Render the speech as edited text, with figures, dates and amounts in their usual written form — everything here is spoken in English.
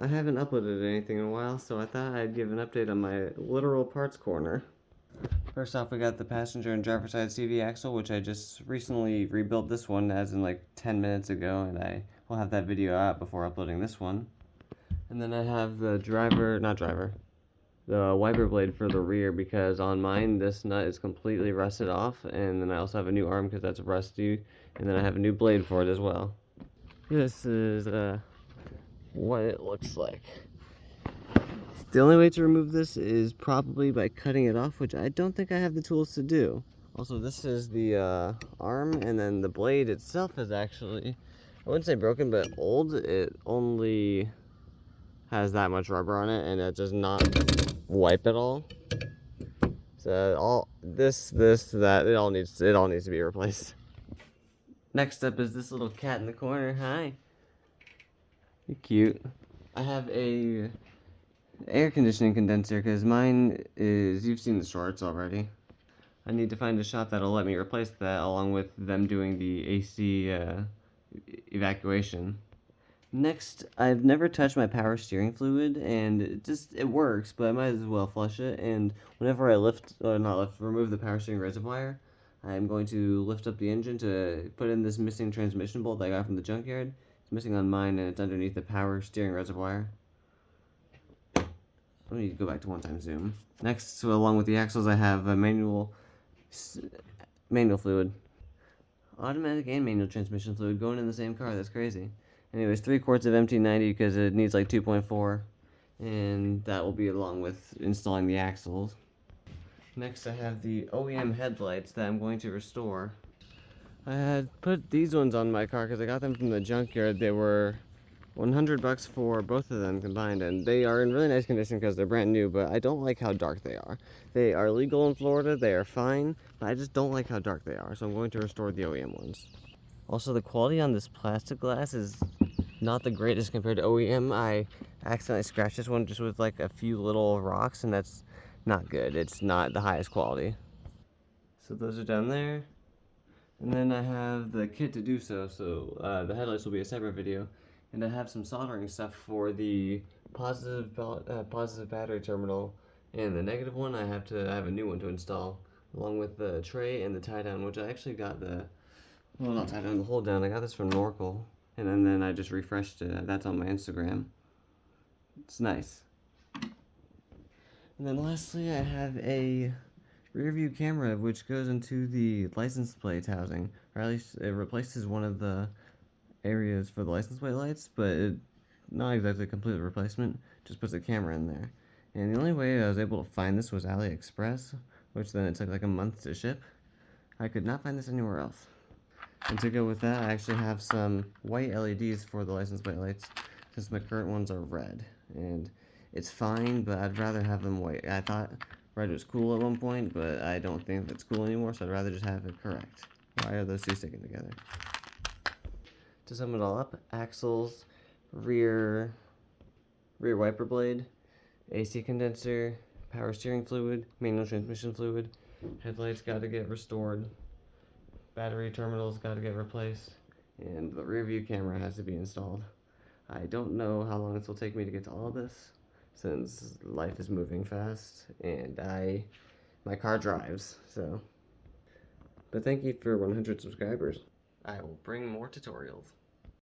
I haven't uploaded anything in a while, so I thought I'd give an update on my literal parts corner. First off, we got the passenger and driver side CV axle, which I just recently rebuilt this one as in like 10 minutes ago, and I will have that video out before uploading this one. And then I have the the wiper blade for the rear, because on mine this nut is completely rusted off, and then I also have a new arm because that's rusty, and then I have a new blade for it as well. This is what it looks like. The only way to remove this is probably by cutting it off, which I don't think I have the tools to do. Also, this is the arm, and then the blade itself is actually, I wouldn't say broken, but old. It only has that much rubber on it, and it does not wipe at all. So all that, it all needs to be replaced. Next up is this little cat in the corner. Hi. You're cute. I have a air conditioning condenser because mine is, you've seen the shorts already. I need to find a shop that'll let me replace that, along with them doing the AC evacuation. Next, I've never touched my power steering fluid, and it works, but I might as well flush it. And whenever I remove the power steering reservoir, I'm going to lift up the engine to put in this missing transmission bolt that I got from the junkyard. It's missing on mine, and it's underneath the power steering reservoir. Let me go back to one-time zoom. Next, so along with the axles, I have a manual fluid. Automatic and manual transmission fluid going in the same car. That's crazy. Anyways, 3 quarts of MT90 because it needs like 2.4, and that will be along with installing the axles. Next, I have the OEM headlights that I'm going to restore. I had put these ones on my car because I got them from the junkyard. They were $100 for both of them combined, and they are in really nice condition because they're brand new, but I don't like how dark they are. They are legal in Florida, they are fine, but I just don't like how dark they are, so I'm going to restore the OEM ones. Also, the quality on this plastic glass is not the greatest compared to OEM. I accidentally scratched this one just with like a few little rocks, and that's not good. It's not the highest quality. So those are down there. And then I have the kit to do so, the headlights will be a separate video. And I have some soldering stuff for the positive battery terminal, and the negative one I have a new one to install, along with the tray and the tie down, which I actually got not tie down, the hold down. I got this from Norkel, and then I just refreshed it. That's on my Instagram. It's nice. And then lastly, I have a rear view camera which goes into the license plate housing, or at least it replaces one of the areas for the license plate lights, but not exactly a complete replacement, just puts a camera in there. And the only way I was able to find this was AliExpress, which then it took like a month to ship. I could not find this anywhere else. And to go with that, I actually have some white LEDs for the license plate lights, since my current ones are red. And it's fine, but I'd rather have them white. I thought red was cool at one point, but I don't think that's cool anymore, so I'd rather just have it correct. Why are those two sticking together? To sum it all up, axles, rear wiper blade, AC condenser, power steering fluid, manual transmission fluid, headlights got to get restored, battery terminals got to get replaced, and the rear view camera has to be installed. I don't know how long this will take me to get to all of this, since life is moving fast, and my car drives, so. But thank you for 100 subscribers. I will bring more tutorials.